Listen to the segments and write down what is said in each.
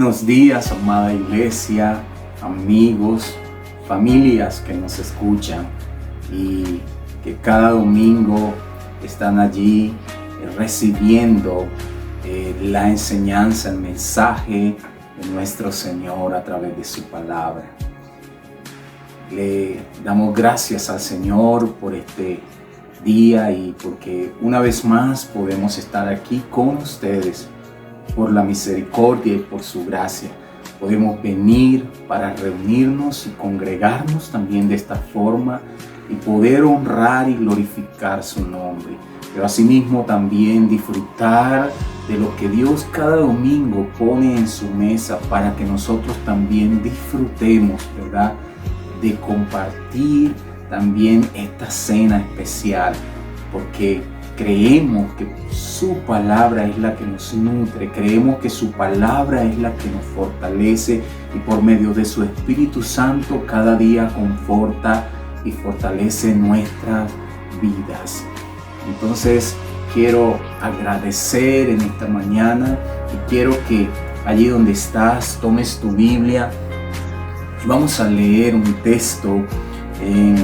Buenos días, amada iglesia, amigos, familias que nos escuchan y que cada domingo están allí recibiendo la enseñanza, el mensaje de nuestro Señor a través de su palabra. Le damos gracias al Señor por este día y porque una vez más podemos estar aquí con ustedes por la misericordia y por su gracia. Podemos venir para reunirnos y congregarnos también de esta forma y poder honrar y glorificar su nombre. Pero asimismo también disfrutar de lo que Dios cada domingo pone en su mesa para que nosotros también disfrutemos, ¿verdad?, de compartir también esta cena especial, porque creemos que su palabra es la que nos nutre, creemos que su palabra es la que nos fortalece y por medio de su Espíritu Santo cada día conforta y fortalece nuestras vidas. Entonces quiero agradecer en esta mañana y quiero que allí donde estás tomes tu Biblia y vamos a leer un texto en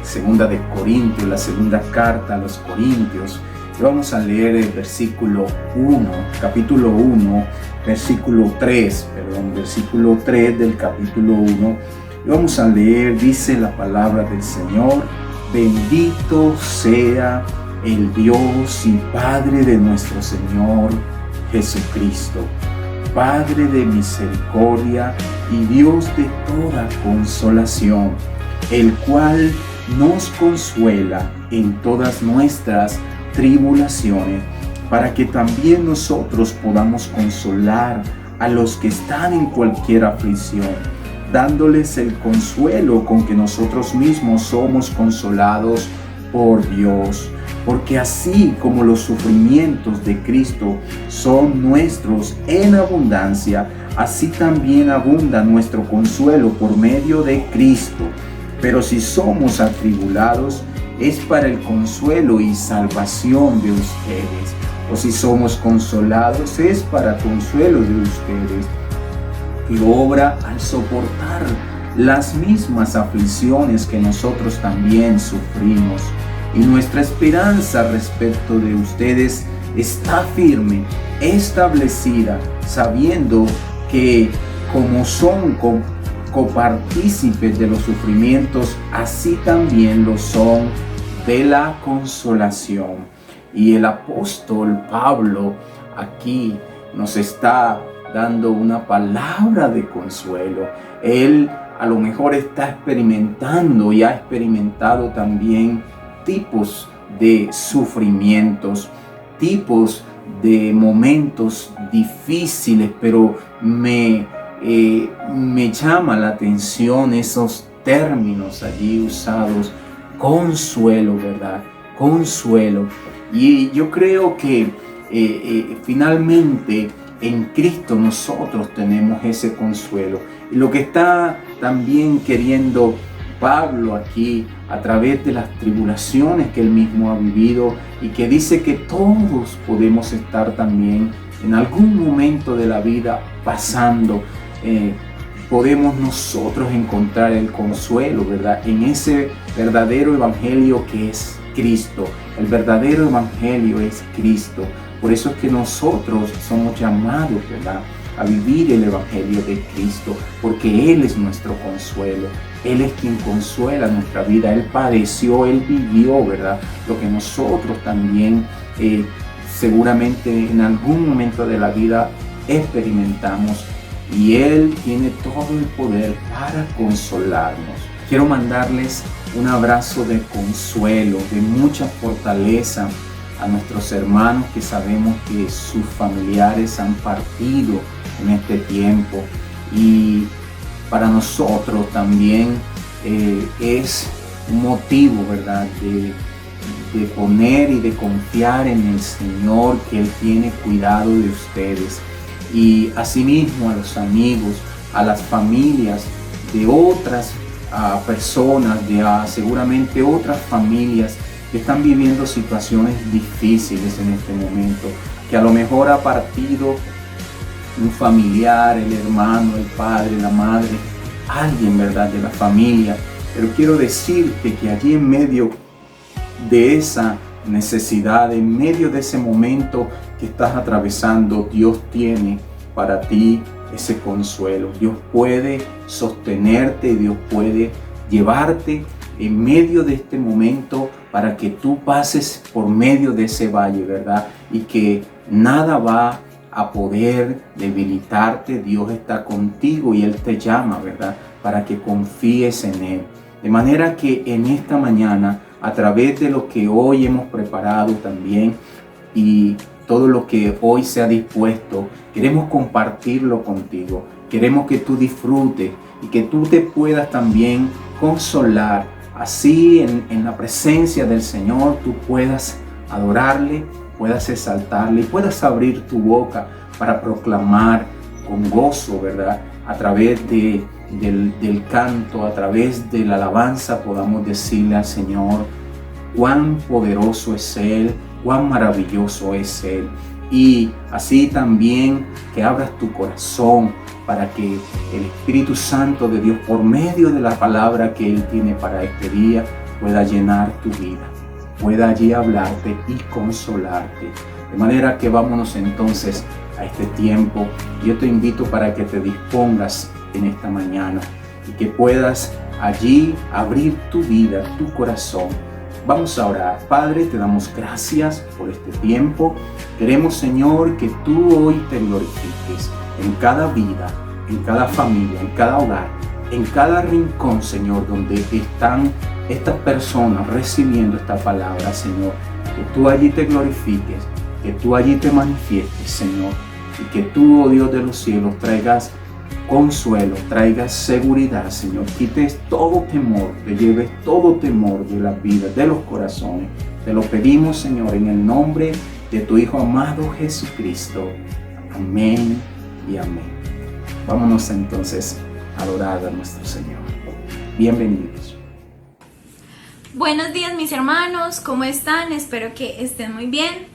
Segunda de Corintios, la segunda carta a los Corintios. Y vamos a leer el versículo 1, capítulo 1, versículo 3 del capítulo 1. Y vamos a leer, dice la palabra del Señor: bendito sea el Dios y Padre de nuestro Señor Jesucristo, Padre de misericordia y Dios de toda consolación, el cual nos consuela en todas nuestras tribulaciones, para que también nosotros podamos consolar a los que están en cualquier aflicción, dándoles el consuelo con que nosotros mismos somos consolados por Dios. Porque así como los sufrimientos de Cristo son nuestros en abundancia, así también abunda nuestro consuelo por medio de Cristo. Pero si somos atribulados, es para el consuelo y salvación de ustedes. O si somos consolados, es para consuelo de ustedes, que obra al soportar las mismas aflicciones que nosotros también sufrimos. Y nuestra esperanza respecto de ustedes está firme, establecida, sabiendo que como son copartícipes de los sufrimientos, así también lo son de la consolación. Y el apóstol Pablo aquí nos está dando una palabra de consuelo. Él a lo mejor está experimentando y ha experimentado también tipos de sufrimientos, tipos de momentos difíciles, pero me llama la atención esos términos allí usados: consuelo, ¿verdad? Consuelo. Y yo creo que finalmente en Cristo nosotros tenemos ese consuelo. Y lo que está también queriendo Pablo aquí, a través de las tribulaciones que él mismo ha vivido y que dice que todos podemos estar también en algún momento de la vida pasando, podemos nosotros encontrar el consuelo, ¿verdad?, en ese verdadero evangelio que es Cristo. El verdadero evangelio es Cristo. Por eso es que nosotros somos llamados, ¿verdad?, a vivir el evangelio de Cristo, porque Él es nuestro consuelo. Él es quien consuela nuestra vida. Él padeció, Él vivió, ¿verdad?, lo que nosotros también seguramente en algún momento de la vida experimentamos. Y Él tiene todo el poder para consolarnos. Quiero mandarles un abrazo de consuelo, de mucha fortaleza a nuestros hermanos que sabemos que sus familiares han partido en este tiempo. Y para nosotros también es un motivo, ¿verdad?, de poner y de confiar en el Señor, que Él tiene cuidado de ustedes. Y asimismo a los amigos, a las familias de otras personas, de seguramente otras familias que están viviendo situaciones difíciles en este momento, que a lo mejor ha partido un familiar, el hermano, el padre, la madre, alguien, ¿verdad?, de la familia. Pero quiero decirte que allí en medio de esa necesidad, en medio de ese momento que estás atravesando, Dios tiene para ti ese consuelo. Dios puede sostenerte, Dios puede llevarte en medio de este momento para que tú pases por medio de ese valle, ¿verdad? Y que nada va a poder debilitarte. Dios está contigo y Él te llama, ¿verdad?, para que confíes en Él. De manera que en esta mañana, a través de lo que hoy hemos preparado también y todo lo que hoy se ha dispuesto, queremos compartirlo contigo. Queremos que tú disfrutes y que tú te puedas también consolar. Así en la presencia del Señor tú puedas adorarle, puedas exaltarle y puedas abrir tu boca para proclamar con gozo, ¿verdad? A través del canto, a través de la alabanza podamos decirle al Señor cuán poderoso es Él, cuán maravilloso es Él. Y así también que abras tu corazón para que el Espíritu Santo de Dios, por medio de la palabra que Él tiene para este día, pueda llenar tu vida, pueda allí hablarte y consolarte. De manera que vámonos entonces a este tiempo. Yo te invito para que te dispongas en esta mañana y que puedas allí abrir tu vida, tu corazón. Vamos a orar. Padre, te damos gracias por este tiempo. Queremos, Señor, que tú hoy te glorifiques en cada vida, en cada familia, en cada hogar, en cada rincón, Señor, donde están estas personas recibiendo esta palabra, Señor. Que tú allí te glorifiques, que tú allí te manifiestes, Señor, y que tú, oh Dios de los cielos, traigas consuelo, traigas seguridad, Señor. Quites todo temor, te lleves todo temor de las vidas, de los corazones. Te lo pedimos, Señor, en el nombre de tu Hijo amado Jesucristo. Amén y amén. Vámonos entonces a adorar a nuestro Señor. Bienvenidos. Buenos días, mis hermanos, ¿cómo están? Espero que estén muy bien.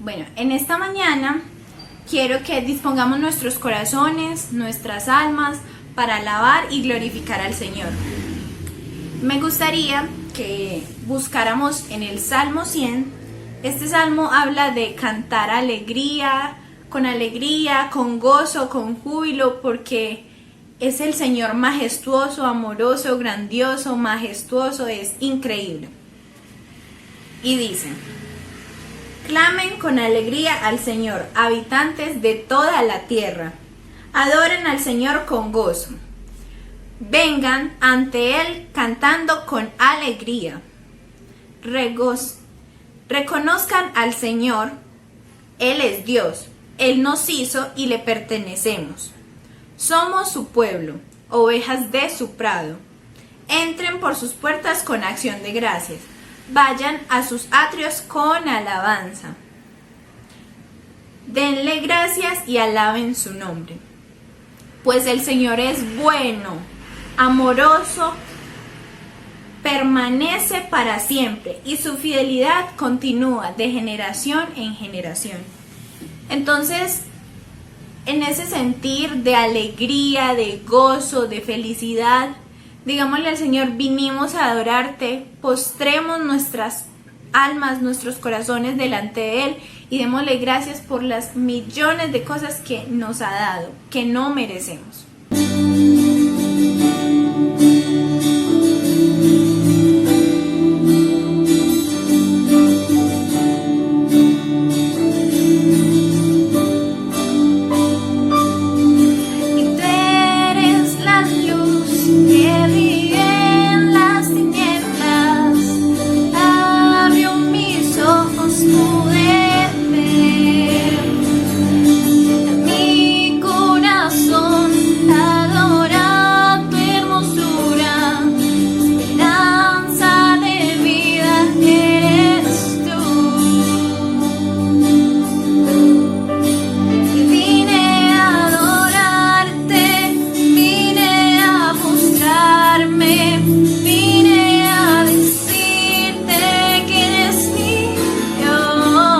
Bueno, en esta mañana quiero que dispongamos nuestros corazones, nuestras almas para alabar y glorificar al Señor. Me gustaría que buscáramos en el Salmo 100. Este salmo habla de cantar alegría, con gozo, con júbilo, porque es el Señor majestuoso, amoroso, grandioso, majestuoso, es increíble. Y dice: clamen con alegría al Señor, habitantes de toda la tierra. Adoren al Señor con gozo. Vengan ante Él cantando con alegría. Reconozcan al Señor. Él es Dios. Él nos hizo y le pertenecemos. Somos su pueblo, ovejas de su prado. Entren por sus puertas con acción de gracias. Vayan a sus atrios con alabanza. Denle gracias y alaben su nombre. Pues el Señor es bueno, amoroso, permanece para siempre y su fidelidad continúa de generación en generación. Entonces, en ese sentir de alegría, de gozo, de felicidad, digámosle al Señor: vinimos a adorarte, postremos nuestras almas, nuestros corazones delante de Él y démosle gracias por las millones de cosas que nos ha dado, que no merecemos. Vine a decirte que eres mío.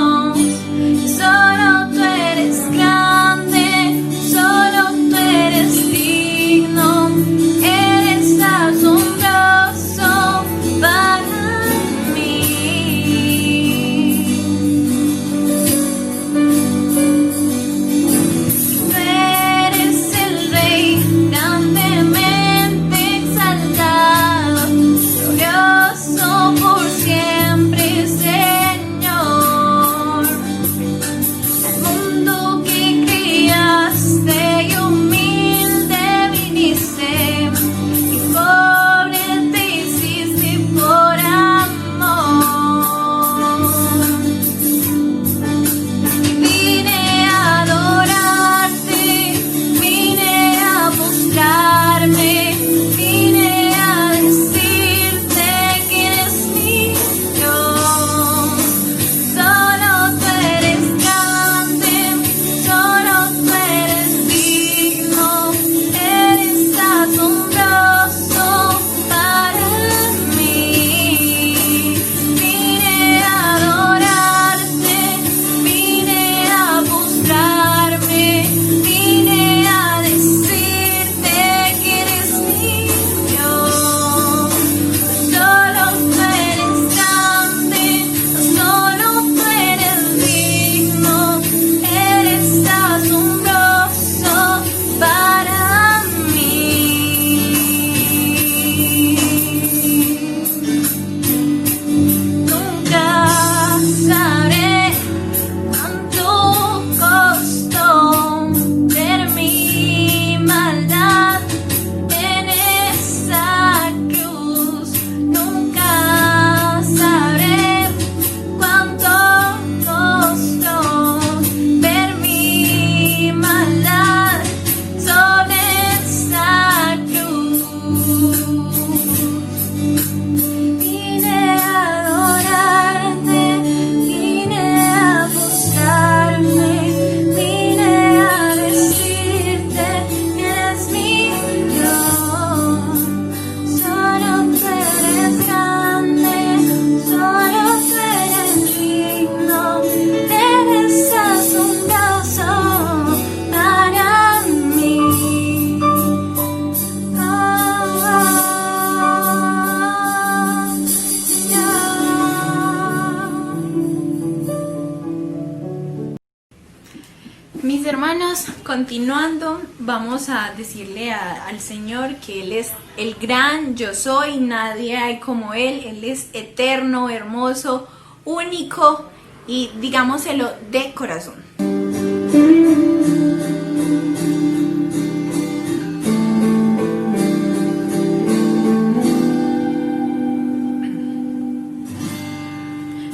Mis hermanos, continuando, vamos a decirle al Señor que Él es el gran yo soy, nadie hay como Él es eterno, hermoso, único y digámoselo de corazón.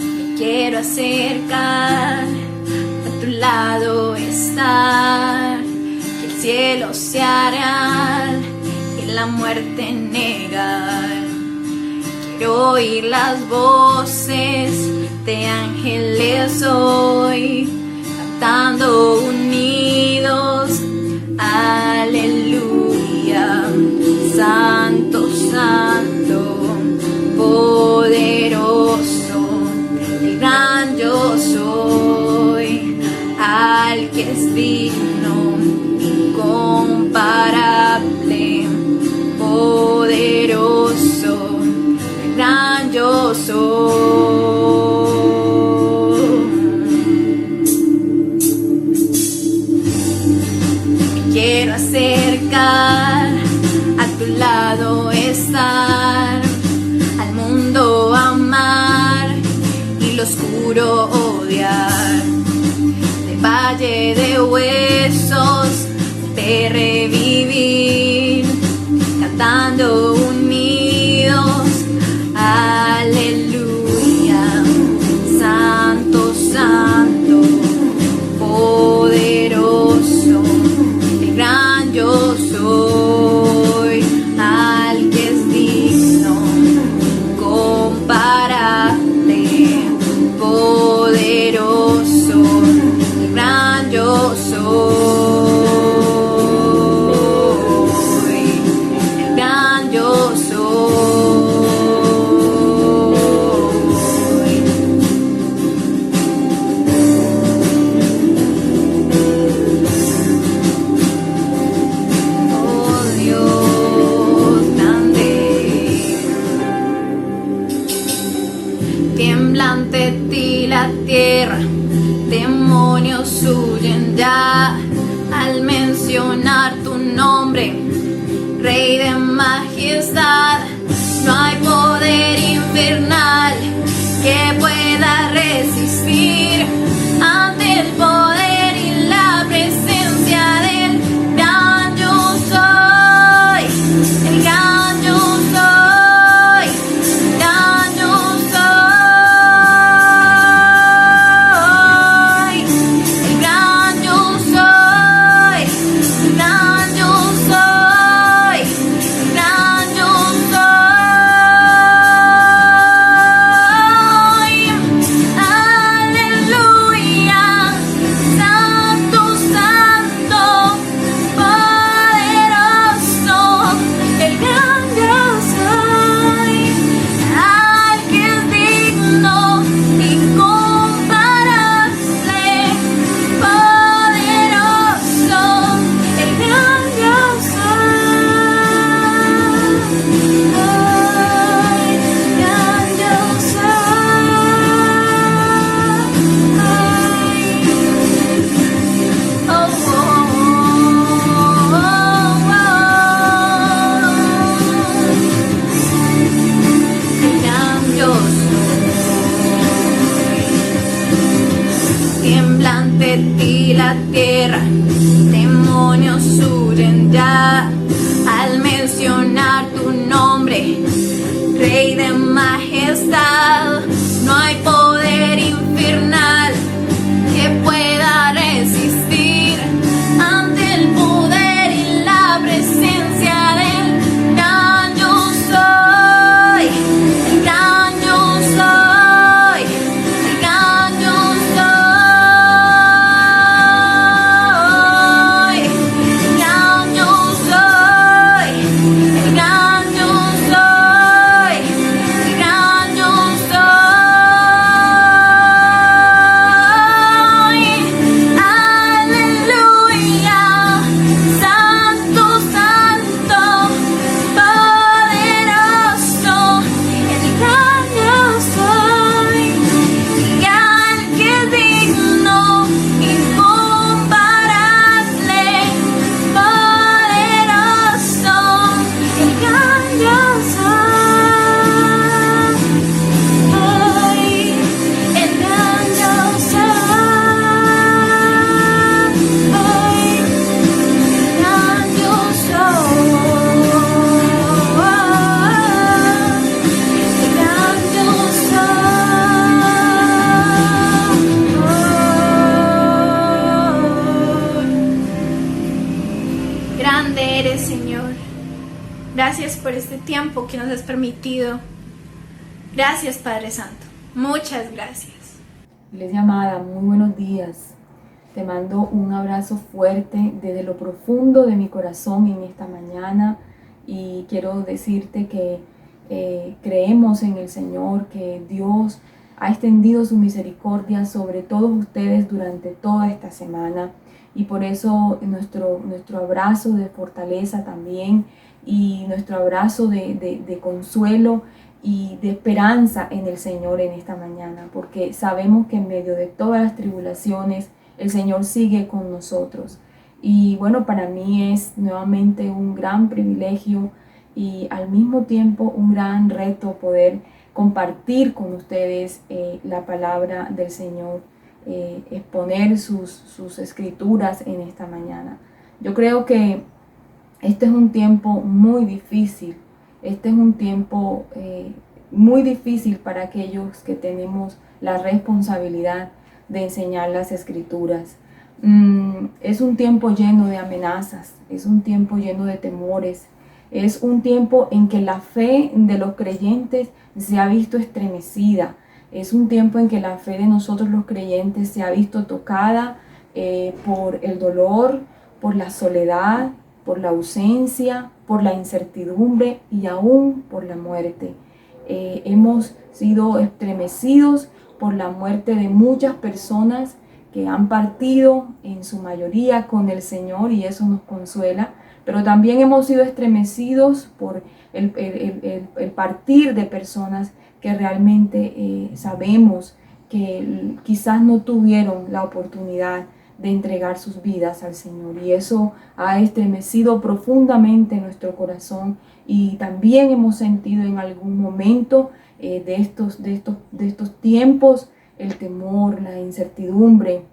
Me quiero acercar, a tu lado estar, que el cielo se hará y la muerte negar. Quiero oír las voces de ángeles hoy, cantando unidos, aleluya. Santo, santo, poderoso, el gran yo soy, al que es digno, incomparable, poderoso, el gran yo soy. Me quiero acercar, a tu lado estar, al mundo amar y lo oscuro odiar. Del valle de huesos de revivir, cantando unidos, aleluya. Santo, santo, poderoso, el gran yo soy, al que es digno, incomparable, poderoso, el gran yo soy, el gran yo soy. Oh Dios grande, tiembla ante ti la tierra, demonios huyen ya al mencionar tu nombre, Rey de majestad. No hay poder infernal que pueda resistir ante el poder y la presencia del gran yo soy, el gran yo soy, el gran yo soy, el gran yo soy, el gran yo soy, el gran yo soy. Aleluya. Santo, santo, poderoso, el gran yo soy, al que es digno, incomparable, poderoso, el gran yo soy. Ay, gran yo soy. Oh, oh, oh, el gran yo soy. Tiembla ante ti la tierra, demonios huyen ya al mencionar tu nombre, Rey de majestad. No hay poder infernal que pueda resistir ante el poder y la presencia del gran yo soy, el gran yo soy, el gran yo soy, el gran yo soy, el gran yo soy, el gran por este tiempo que nos has permitido. Gracias, Padre Santo. Muchas gracias. Iglesia amada, muy buenos días. Te mando un abrazo fuerte desde lo profundo de mi corazón en esta mañana y quiero decirte que creemos en el Señor, que Dios ha extendido su misericordia sobre todos ustedes durante toda esta semana y por eso nuestro abrazo de fortaleza también y nuestro abrazo de consuelo y de esperanza en el Señor en esta mañana, porque sabemos que en medio de todas las tribulaciones el Señor sigue con nosotros. Y bueno, para mí es nuevamente un gran privilegio y al mismo tiempo un gran reto poder compartir con ustedes la palabra del Señor, exponer sus escrituras en esta mañana. Yo creo que este es un tiempo muy difícil. Este es un tiempo muy difícil para aquellos que tenemos la responsabilidad de enseñar las escrituras. Es un tiempo lleno de amenazas, es un tiempo lleno de temores, es un tiempo en que la fe de los creyentes se ha visto estremecida, es un tiempo en que la fe de nosotros los creyentes se ha visto tocada por el dolor, por la soledad, por la ausencia, por la incertidumbre y aún por la muerte. Hemos sido estremecidos por la muerte de muchas personas que han partido en su mayoría con el Señor y eso nos consuela, pero también hemos sido estremecidos por el partir de personas que realmente sabemos que quizás no tuvieron la oportunidad de entregar sus vidas al Señor y eso ha estremecido profundamente nuestro corazón y también hemos sentido en algún momento de estos tiempos el temor, la incertidumbre.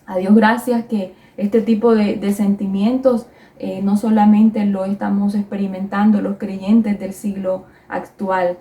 A Dios gracias que este tipo de sentimientos no solamente lo estamos experimentando los creyentes del siglo actual.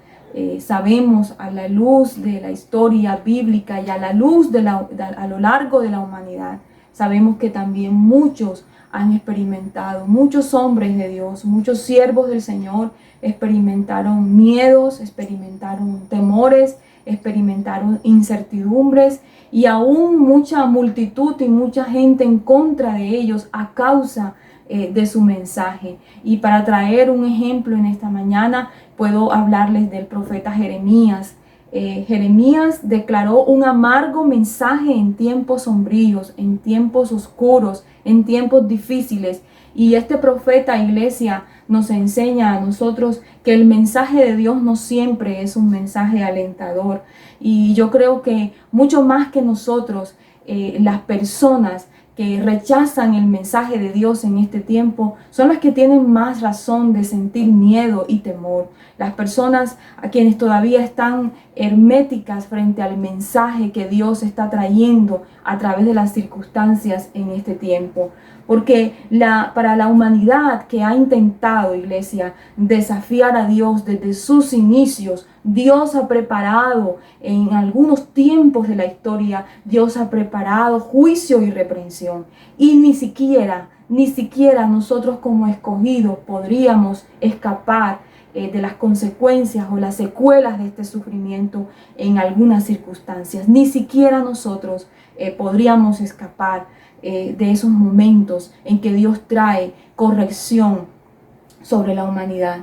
Sabemos a la luz de la historia bíblica y a la luz a lo largo de la humanidad, sabemos que también muchos han experimentado, muchos hombres de Dios, muchos siervos del Señor experimentaron miedos, experimentaron temores, experimentaron incertidumbres y aún mucha multitud y mucha gente en contra de ellos a causa de su mensaje. Y para traer un ejemplo en esta mañana, puedo hablarles del profeta Jeremías. Jeremías declaró un amargo mensaje en tiempos sombríos, en tiempos oscuros, en tiempos difíciles. Y este profeta, iglesia, nos enseña a nosotros que el mensaje de Dios no siempre es un mensaje alentador. Y yo creo que mucho más que nosotros, las personas que rechazan el mensaje de Dios en este tiempo son las que tienen más razón de sentir miedo y temor. Las personas a quienes todavía están herméticas frente al mensaje que Dios está trayendo a través de las circunstancias en este tiempo. Porque para la humanidad que ha intentado, iglesia, desafiar a Dios desde sus inicios, Dios ha preparado en algunos tiempos de la historia, Dios ha preparado juicio y reprensión. Y ni siquiera nosotros como escogidos podríamos escapar de las consecuencias o las secuelas de este sufrimiento en algunas circunstancias. Ni siquiera nosotros podríamos escapar de esos momentos en que Dios trae corrección sobre la humanidad.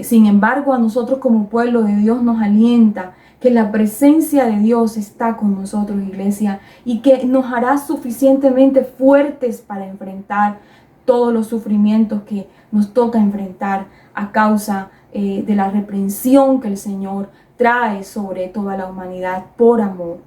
Sin embargo, a nosotros como pueblo de Dios nos alienta que la presencia de Dios está con nosotros, iglesia, y que nos hará suficientemente fuertes para enfrentar todos los sufrimientos que nos toca enfrentar a causa de la reprensión que el Señor trae sobre toda la humanidad por amor.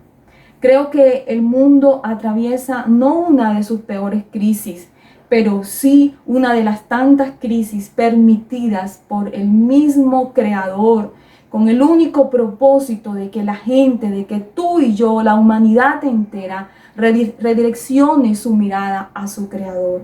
Creo que el mundo atraviesa no una de sus peores crisis, pero sí una de las tantas crisis permitidas por el mismo Creador, con el único propósito de que la gente, de que tú y yo, la humanidad entera, redireccione su mirada a su Creador.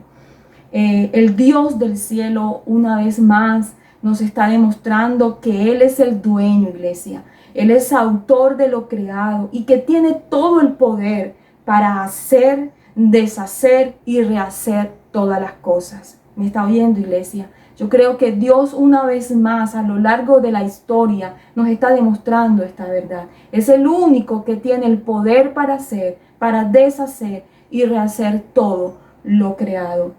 El Dios del cielo, una vez más, nos está demostrando que Él es el dueño, iglesia. Él es autor de lo creado y que tiene todo el poder para hacer, deshacer y rehacer todas las cosas. ¿Me está oyendo, iglesia? Yo creo que Dios una vez más a lo largo de la historia nos está demostrando esta verdad. Es el único que tiene el poder para hacer, para deshacer y rehacer todo lo creado.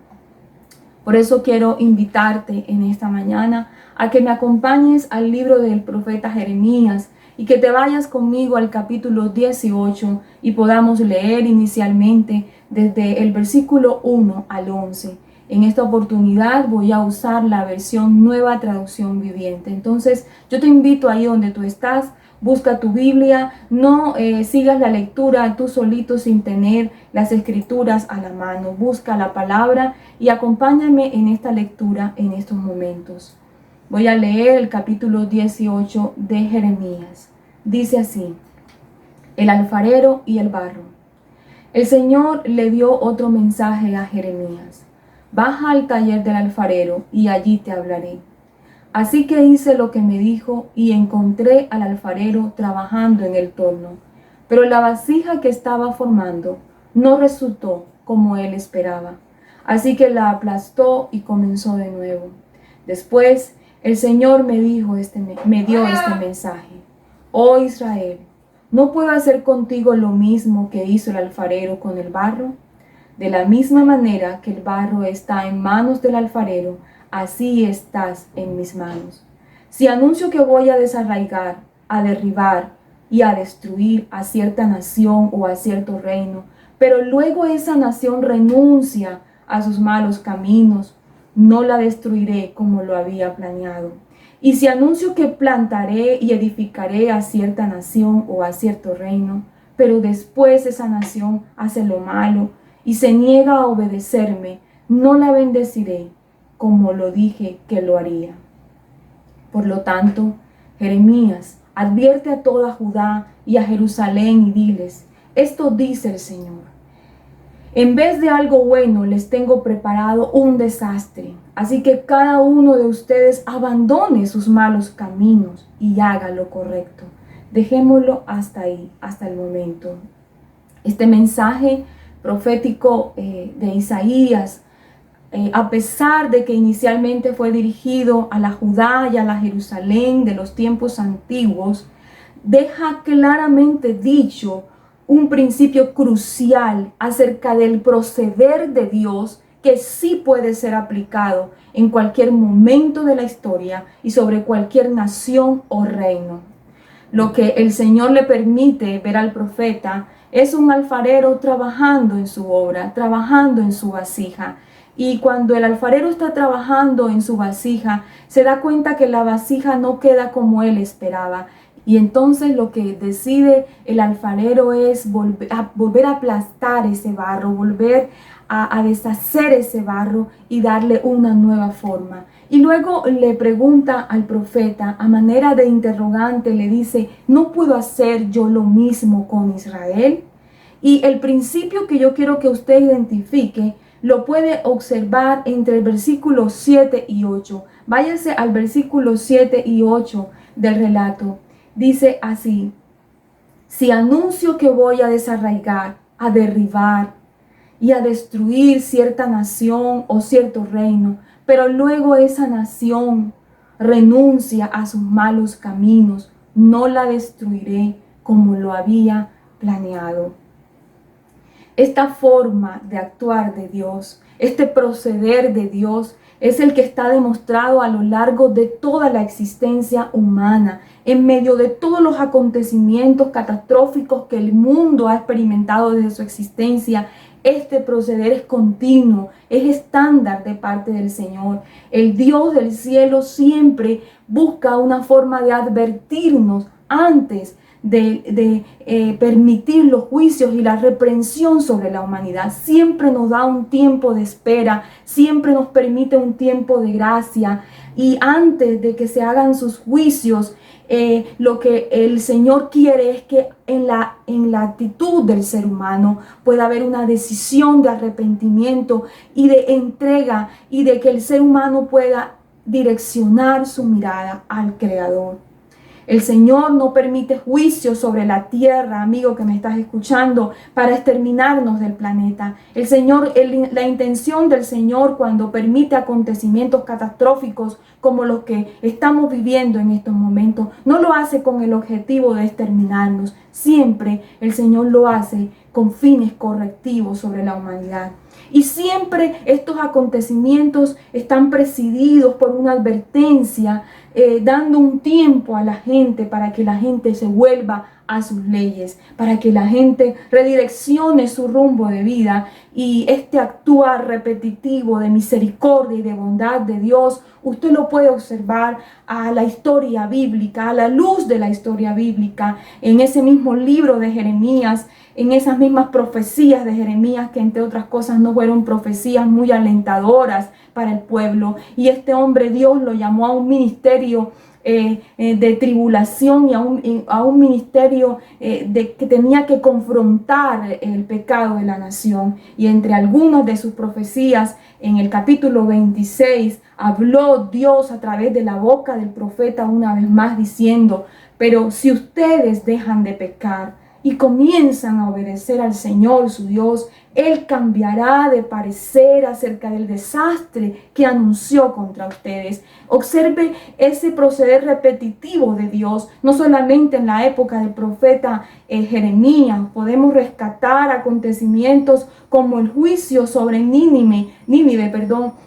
Por eso quiero invitarte en esta mañana a que me acompañes al libro del profeta Jeremías y que te vayas conmigo al capítulo 18 y podamos leer inicialmente desde el versículo 1 al 11. En esta oportunidad voy a usar la versión Nueva Traducción Viviente. Entonces yo te invito ahí donde tú estás, busca tu Biblia, no sigas la lectura tú solito sin tener las escrituras a la mano. Busca la palabra y acompáñame en esta lectura en estos momentos. Voy a leer el capítulo 18 de Jeremías. Dice así: el alfarero y el barro. El Señor le dio otro mensaje a Jeremías. Baja al taller del alfarero y allí te hablaré. Así que hice lo que me dijo y encontré al alfarero trabajando en el torno. Pero la vasija que estaba formando no resultó como él esperaba. Así que la aplastó y comenzó de nuevo. Después el Señor me dio este mensaje. Oh Israel, ¿no puedo hacer contigo lo mismo que hizo el alfarero con el barro? De la misma manera que el barro está en manos del alfarero, así estás en mis manos. Si anuncio que voy a desarraigar, a derribar y a destruir a cierta nación o a cierto reino, pero luego esa nación renuncia a sus malos caminos, no la destruiré como lo había planeado. Y si anuncio que plantaré y edificaré a cierta nación o a cierto reino, pero después esa nación hace lo malo y se niega a obedecerme, no la bendeciré como lo dije que lo haría. Por lo tanto, Jeremías, advierte a toda Judá y a Jerusalén y diles: esto dice el Señor. En vez de algo bueno les tengo preparado un desastre, así que cada uno de ustedes abandone sus malos caminos y haga lo correcto. Dejémoslo hasta ahí, hasta el momento. Este mensaje profético de Isaías, a pesar de que inicialmente fue dirigido a la Judá y a la Jerusalén de los tiempos antiguos, deja claramente dicho un principio crucial acerca del proceder de Dios que sí puede ser aplicado en cualquier momento de la historia y sobre cualquier nación o reino. Lo que el Señor le permite ver al profeta es un alfarero trabajando en su obra, trabajando en su vasija. Y cuando el alfarero está trabajando en su vasija, se da cuenta que la vasija no queda como él esperaba. Y entonces lo que decide el alfarero es volver a aplastar ese barro, volver a deshacer ese barro y darle una nueva forma. Y luego le pregunta al profeta, a manera de interrogante, le dice: ¿no puedo hacer yo lo mismo con Israel? Y el principio que yo quiero que usted identifique lo puede observar entre el versículo 7 y 8. Váyase al versículo 7 y 8 del relato. Dice así: si anuncio que voy a desarraigar, a derribar y a destruir cierta nación o cierto reino, pero luego esa nación renuncia a sus malos caminos, no la destruiré como lo había planeado. Esta forma de actuar de Dios, este proceder de Dios, es el que está demostrado a lo largo de toda la existencia humana, en medio de todos los acontecimientos catastróficos que el mundo ha experimentado desde su existencia. Este proceder es continuo, es estándar de parte del Señor. El Dios del cielo siempre busca una forma de advertirnos antes de permitir los juicios y la reprensión sobre la humanidad. Siempre nos da un tiempo de espera, siempre nos permite un tiempo de gracia, y antes de que se hagan sus juicios, lo que el Señor quiere es que en la actitud del ser humano pueda haber una decisión de arrepentimiento y de entrega, y de que el ser humano pueda direccionar su mirada al Creador. El Señor no permite juicio sobre la tierra, amigo que me estás escuchando, para exterminarnos del planeta. El Señor, la intención del Señor cuando permite acontecimientos catastróficos como los que estamos viviendo en estos momentos, no lo hace con el objetivo de exterminarnos. Siempre el Señor lo hace con fines correctivos sobre la humanidad. Y siempre estos acontecimientos están presididos por una advertencia, dando un tiempo a la gente para que la gente se vuelva a sus leyes, para que la gente redireccione su rumbo de vida. Y este actuar repetitivo de misericordia y de bondad de Dios, usted lo puede observar a la historia bíblica, a la luz de la historia bíblica, en ese mismo libro de Jeremías, en esas mismas profecías de Jeremías, que entre otras cosas no fueron profecías muy alentadoras para el pueblo. Y este hombre Dios lo llamó a un ministerio de tribulación y a un ministerio que tenía que confrontar el pecado de la nación. Y entre algunas de sus profecías, en el capítulo 26, habló Dios a través de la boca del profeta una vez más diciendo: pero si ustedes dejan de pecar y comienzan a obedecer al Señor su Dios, Él cambiará de parecer acerca del desastre que anunció contra ustedes. Observe ese proceder repetitivo de Dios, no solamente en la época del profeta Jeremías. Podemos rescatar acontecimientos como el juicio sobre Nínive.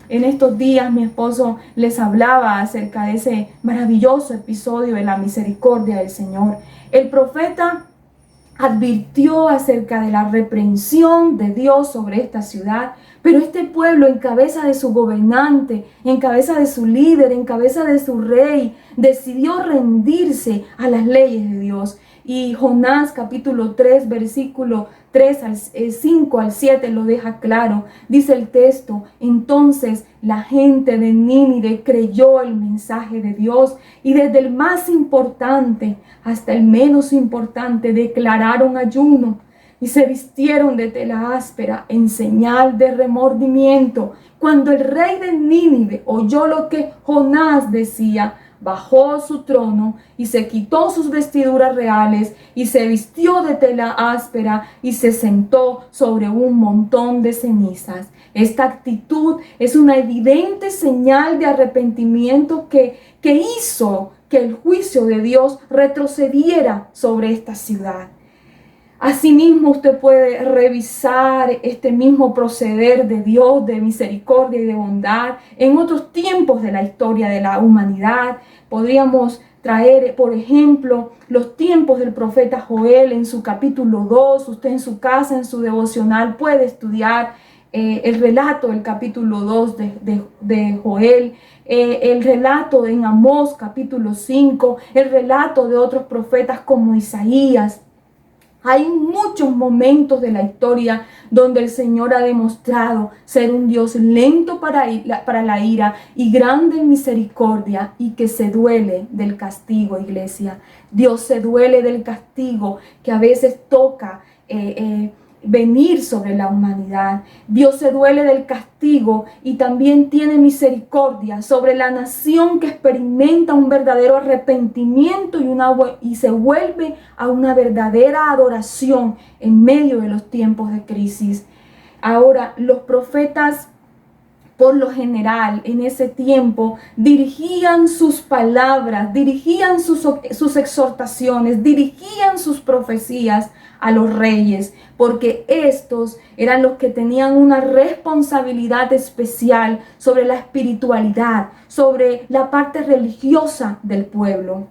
En estos días mi esposo les hablaba acerca de ese maravilloso episodio de la misericordia del Señor. El profeta advirtió acerca de la reprensión de Dios sobre esta ciudad, pero este pueblo, en cabeza de su gobernante, en cabeza de su líder, en cabeza de su rey, decidió rendirse a las leyes de Dios. Y Jonás capítulo 3, versículo 5 al 7 lo deja claro. Dice el texto: entonces la gente de Nínive creyó el mensaje de Dios, y desde el más importante hasta el menos importante declararon ayuno y se vistieron de tela áspera en señal de remordimiento. Cuando el rey de Nínive oyó lo que Jonás decía, bajó su trono y se quitó sus vestiduras reales y se vistió de tela áspera y se sentó sobre un montón de cenizas. Esta actitud es una evidente señal de arrepentimiento que hizo que el juicio de Dios retrocediera sobre esta ciudad. Asimismo, usted puede revisar este mismo proceder de Dios, de misericordia y de bondad, en otros tiempos de la historia de la humanidad. Podríamos traer, por ejemplo, los tiempos del profeta Joel en su capítulo 2. Usted en su casa, en su devocional, puede estudiar el relato del capítulo 2 de Joel, el relato en Amós capítulo 5, el relato de otros profetas como Isaías. Hay muchos momentos de la historia donde el Señor ha demostrado ser un Dios lento para la ira y grande en misericordia, y que se duele del castigo, iglesia. Dios se duele del castigo que a veces toca venir sobre la humanidad. Dios se duele del castigo y también tiene misericordia sobre la nación que experimenta un verdadero arrepentimiento y se vuelve a una verdadera adoración en medio de los tiempos de crisis. Ahora, los profetas, por lo general, en ese tiempo, dirigían sus palabras, dirigían sus exhortaciones, dirigían sus profecías a los reyes, porque estos eran los que tenían una responsabilidad especial sobre la espiritualidad, sobre la parte religiosa del pueblo.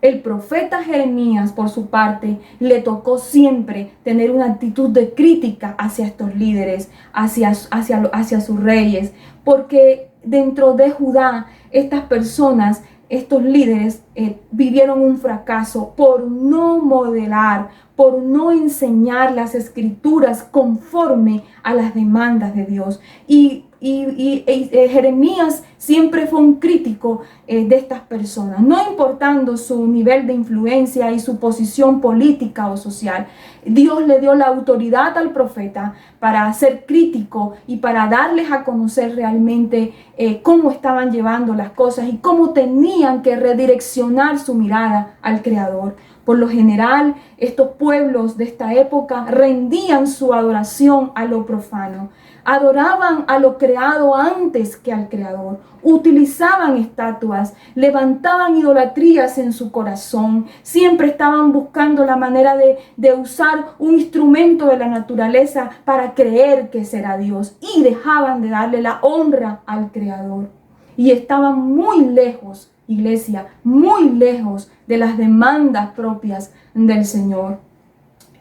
El profeta Jeremías, por su parte, le tocó siempre tener una actitud de crítica hacia estos líderes, hacia sus reyes, porque dentro de Judá, estas personas, estos líderes vivieron un fracaso por no modelar, por no enseñar las escrituras conforme a las demandas de Dios. Y Jeremías siempre fue un crítico de estas personas, no importando su nivel de influencia y su posición política o social. Dios le dio la autoridad al profeta para ser crítico y para darles a conocer realmente cómo estaban llevando las cosas y cómo tenían que redireccionar su mirada al Creador. Por lo general, estos pueblos de esta época rendían su adoración a lo profano. Adoraban a lo creado antes que al Creador. Utilizaban estatuas, levantaban idolatrías en su corazón. Siempre estaban buscando la manera de usar un instrumento de la naturaleza para creer que será Dios. Y dejaban de darle la honra al Creador. Y estaban muy lejos, iglesia, muy lejos de las demandas propias del Señor.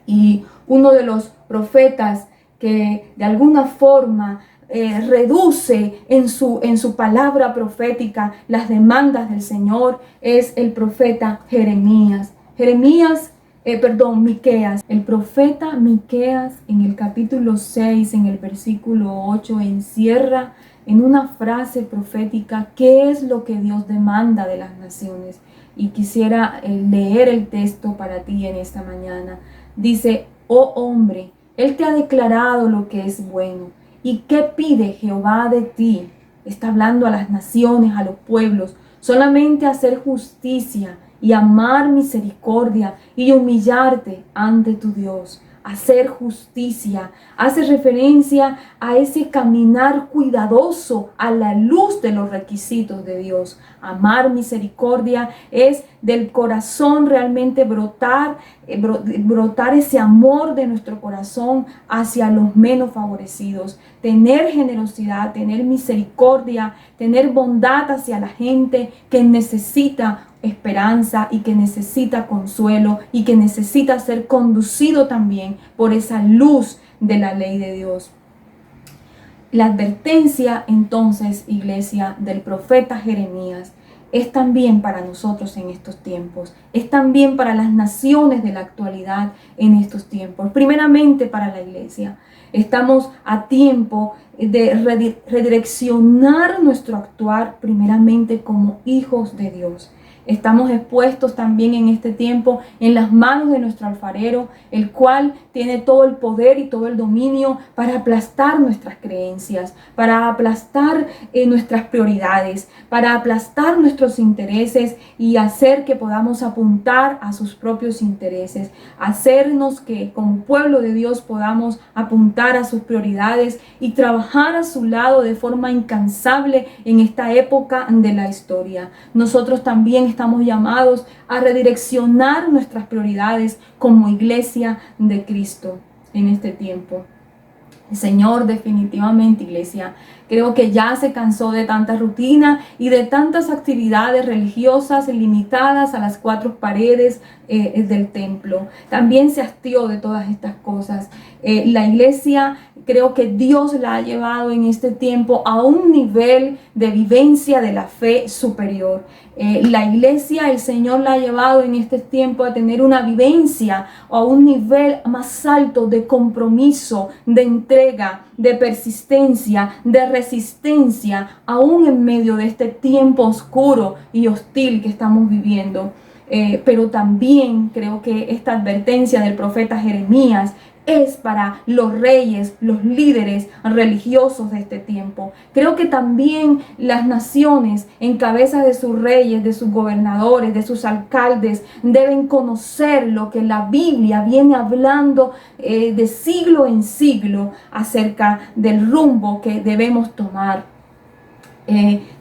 Y uno de los profetas que de alguna forma reduce en su palabra profética las demandas del Señor es el profeta Jeremías. Miqueas. El profeta Miqueas en el capítulo 6, en el versículo 8, encierra en una frase profética qué es lo que Dios demanda de las naciones. Y quisiera leer el texto para ti en esta mañana. Dice: oh hombre, Él te ha declarado lo que es bueno. ¿Y qué pide Jehová de ti? Está hablando a las naciones, a los pueblos. Solamente hacer justicia y amar misericordia y humillarte ante tu Dios. Hacer justicia hace referencia a ese caminar cuidadoso a la luz de los requisitos de Dios. Amar misericordia es del corazón realmente brotar ese amor de nuestro corazón hacia los menos favorecidos. Tener generosidad, tener misericordia, tener bondad hacia la gente que necesita esperanza y que necesita consuelo y que necesita ser conducido también por esa luz de la ley de Dios. La advertencia entonces, iglesia, del profeta Jeremías es también para nosotros en estos tiempos, es también para las naciones de la actualidad en estos tiempos, primeramente para la iglesia. Estamos a tiempo de redireccionar nuestro actuar primeramente como hijos de Dios. Estamos expuestos también en este tiempo en las manos de nuestro alfarero, el cual tiene todo el poder y todo el dominio para aplastar nuestras creencias, para aplastar nuestras prioridades, para aplastar nuestros intereses y hacer que podamos apuntar a sus propios intereses, hacernos que como pueblo de Dios podamos apuntar a sus prioridades y trabajar a su lado de forma incansable en esta época de la historia. Nosotros también estamos llamados a redireccionar nuestras prioridades como iglesia de Cristo en este tiempo. El Señor definitivamente, iglesia, creo que ya se cansó de tanta rutina y de tantas actividades religiosas limitadas a las cuatro paredes del templo. También se hastió de todas estas cosas. La iglesia, creo que Dios la ha llevado en este tiempo a un nivel de vivencia de la fe superior. La iglesia, el Señor la ha llevado en este tiempo a tener una vivencia o a un nivel más alto de compromiso, de entrega, de persistencia, de resistencia, aún en medio de este tiempo oscuro y hostil que estamos viviendo. Pero también creo que esta advertencia del profeta Jeremías es para los reyes, los líderes religiosos de este tiempo. Creo que también las naciones en cabeza de sus reyes, de sus gobernadores, de sus alcaldes, deben conocer lo que la Biblia viene hablando de siglo en siglo acerca del rumbo que debemos tomar.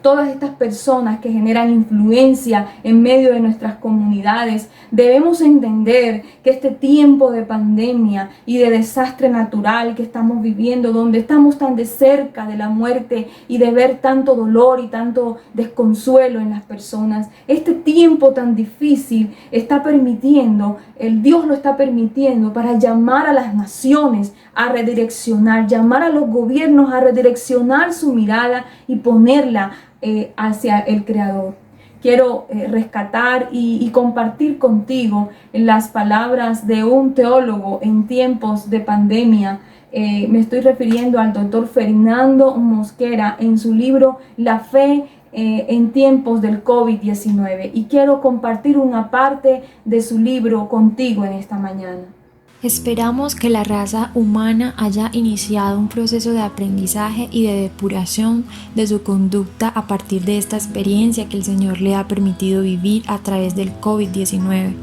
Todas estas personas que generan influencia en medio de nuestras comunidades, debemos entender que este tiempo de pandemia y de desastre natural que estamos viviendo, donde estamos tan de cerca de la muerte y de ver tanto dolor y tanto desconsuelo en las personas, este tiempo tan difícil está permitiendo, Dios lo está permitiendo para llamar a las naciones a redireccionar, llamar a los gobiernos a redireccionar su mirada y ponerla hacia el Creador. quiero rescatar y compartir contigo las palabras de un teólogo en tiempos de pandemia. Me estoy refiriendo al doctor Fernando Mosquera en su libro La fe en tiempos del COVID-19, y quiero compartir una parte de su libro contigo en esta mañana. Esperamos que la raza humana haya iniciado un proceso de aprendizaje y de depuración de su conducta a partir de esta experiencia que el Señor le ha permitido vivir a través del COVID-19.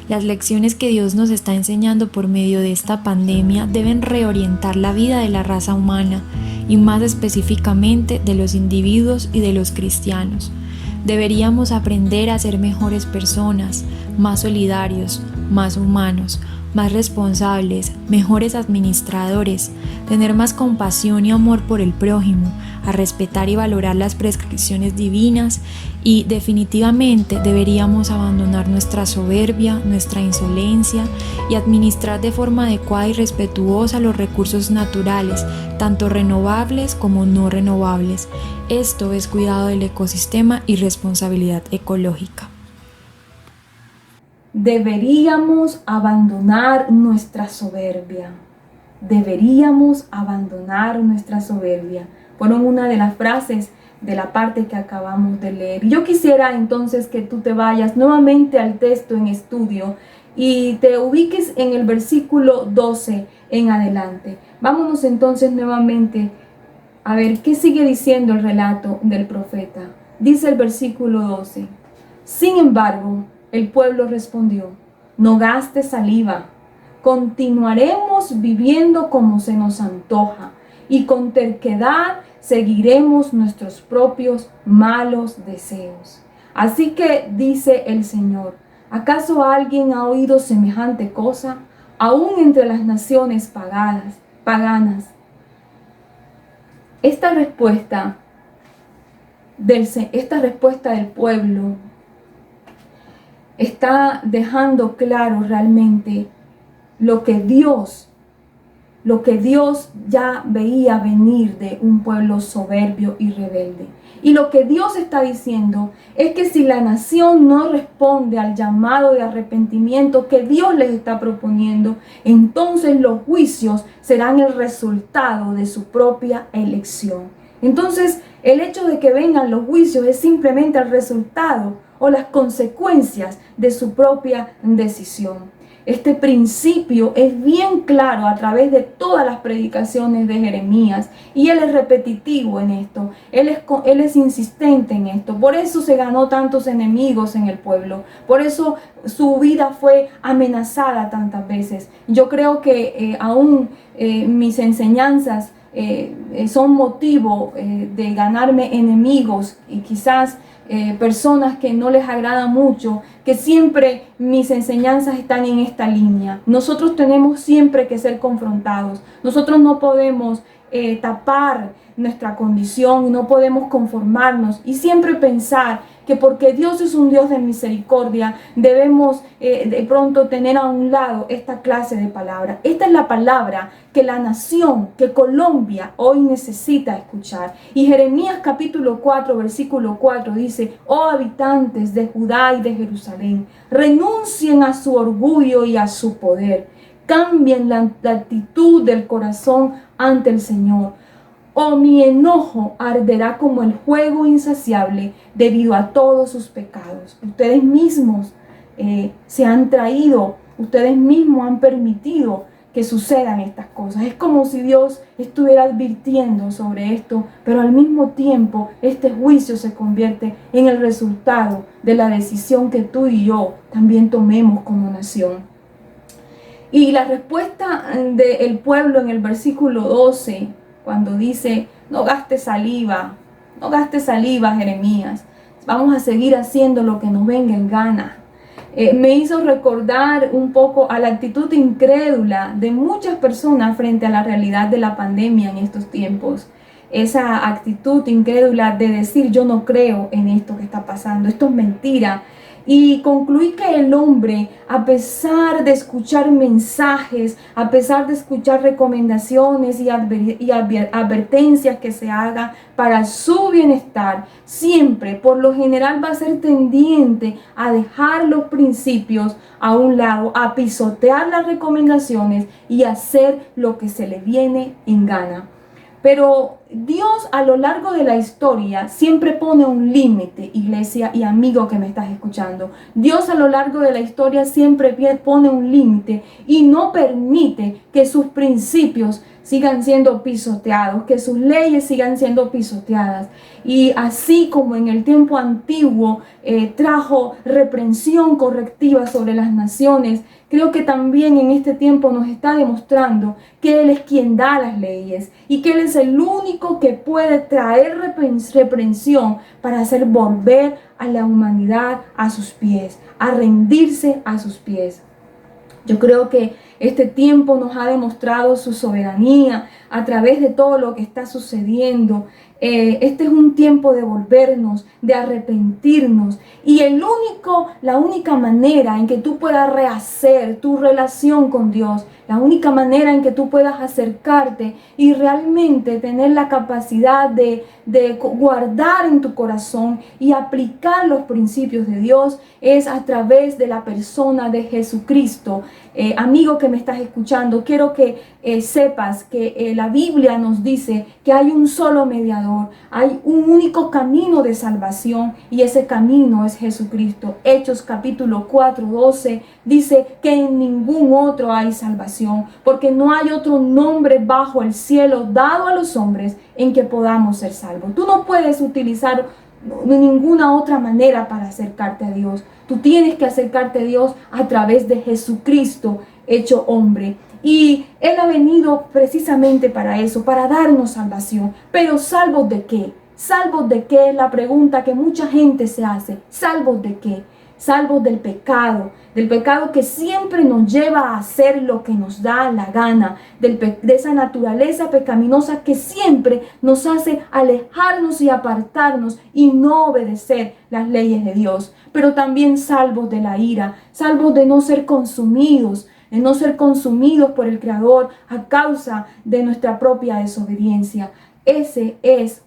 Las lecciones que Dios nos está enseñando por medio de esta pandemia deben reorientar la vida de la raza humana y más específicamente de los individuos y de los cristianos. Deberíamos aprender a ser mejores personas, más solidarios, más humanos, más responsables, mejores administradores, tener más compasión y amor por el prójimo, a respetar y valorar las prescripciones divinas, y definitivamente deberíamos abandonar nuestra soberbia, nuestra insolencia y administrar de forma adecuada y respetuosa los recursos naturales, tanto renovables como no renovables. Esto es cuidado del ecosistema y responsabilidad ecológica. Deberíamos abandonar nuestra soberbia. Deberíamos abandonar nuestra soberbia. Fueron una de las frases de la parte que acabamos de leer. Yo quisiera entonces que tú te vayas nuevamente al texto en estudio y te ubiques en el versículo 12 en adelante. Vámonos entonces nuevamente a ver qué sigue diciendo el relato del profeta. Dice el versículo 12: sin embargo, el pueblo respondió: no gastes saliva, continuaremos viviendo como se nos antoja, y con terquedad seguiremos nuestros propios malos deseos. Así que dice el Señor: ¿acaso alguien ha oído semejante cosa, aún entre las naciones paganas? Esta respuesta del pueblo está dejando claro realmente lo que Dios ya veía venir de un pueblo soberbio y rebelde. Y lo que Dios está diciendo es que si la nación no responde al llamado de arrepentimiento que Dios les está proponiendo, entonces los juicios serán el resultado de su propia elección. Entonces, el hecho de que vengan los juicios es simplemente el resultado o las consecuencias de su propia decisión. Este principio es bien claro a través de todas las predicaciones de Jeremías, y él es repetitivo en esto, él es insistente en esto. Por eso se ganó tantos enemigos en el pueblo, por eso su vida fue amenazada tantas veces. Yo creo que aún mis enseñanzas son motivo de ganarme enemigos, y quizás personas que no les agrada mucho, que siempre mis enseñanzas están en esta línea. Nosotros tenemos siempre que ser confrontados. Nosotros no podemos tapar nuestra condición, no podemos conformarnos y siempre pensar que porque Dios es un Dios de misericordia, debemos de pronto tener a un lado esta clase de palabra. Esta es la palabra que la nación, que Colombia hoy necesita escuchar. Y Jeremías capítulo 4, versículo 4 dice: oh habitantes de Judá y de Jerusalén, renuncien a su orgullo y a su poder. Cambien la actitud del corazón ante el Señor, o mi enojo arderá como el fuego insaciable debido a todos sus pecados. Ustedes mismos se han traído, ustedes mismos han permitido que sucedan estas cosas. Es como si Dios estuviera advirtiendo sobre esto, pero al mismo tiempo este juicio se convierte en el resultado de la decisión que tú y yo también tomemos como nación. Y la respuesta del pueblo en el versículo 12, cuando dice: no gastes saliva, Jeremías, vamos a seguir haciendo lo que nos venga en gana, me hizo recordar un poco a la actitud incrédula de muchas personas frente a la realidad de la pandemia en estos tiempos. Esa actitud incrédula de decir: yo no creo en esto que está pasando, esto es mentira. Y concluí que el hombre, a pesar de escuchar mensajes, a pesar de escuchar recomendaciones y advertencias que se hagan para su bienestar, siempre, por lo general, va a ser tendiente a dejar los principios a un lado, a pisotear las recomendaciones y hacer lo que se le viene en gana. Pero Dios a lo largo de la historia siempre pone un límite, iglesia y amigo que me estás escuchando. Dios a lo largo de la historia siempre pone un límite y no permite que sus principios sigan siendo pisoteados, que sus leyes sigan siendo pisoteadas. Y así como en el tiempo antiguo trajo reprensión correctiva sobre las naciones, creo que también en este tiempo nos está demostrando que Él es quien da las leyes y que Él es el único que puede traer reprensión para hacer volver a la humanidad a sus pies, a rendirse a sus pies. Yo creo que este tiempo nos ha demostrado su soberanía a través de todo lo que está sucediendo. Este es un tiempo de volvernos, de arrepentirnos. Y la única manera en que tú puedas rehacer tu relación con Dios, la única manera en que tú puedas acercarte y realmente tener la capacidad de guardar en tu corazón y aplicar los principios de Dios es a través de la persona de Jesucristo. Amigo que me estás escuchando, quiero que sepas que la Biblia nos dice que hay un solo mediador, hay un único camino de salvación y ese camino es Jesucristo. Hechos capítulo 4:12 dice que en ningún otro hay salvación, porque no hay otro nombre bajo el cielo dado a los hombres en que podamos ser salvos. Tú no puedes utilizar ninguna otra manera para acercarte a Dios. Tú tienes que acercarte a Dios a través de Jesucristo hecho hombre. Y Él ha venido precisamente para eso, para darnos salvación. Pero ¿salvos de qué? ¿Salvos de qué? Es la pregunta que mucha gente se hace. ¿Salvos de qué? Salvos del pecado que siempre nos lleva a hacer lo que nos da la gana, de esa naturaleza pecaminosa que siempre nos hace alejarnos y apartarnos y no obedecer las leyes de Dios. Pero también salvos de la ira, salvos de no ser consumidos por el Creador a causa de nuestra propia desobediencia. Ese es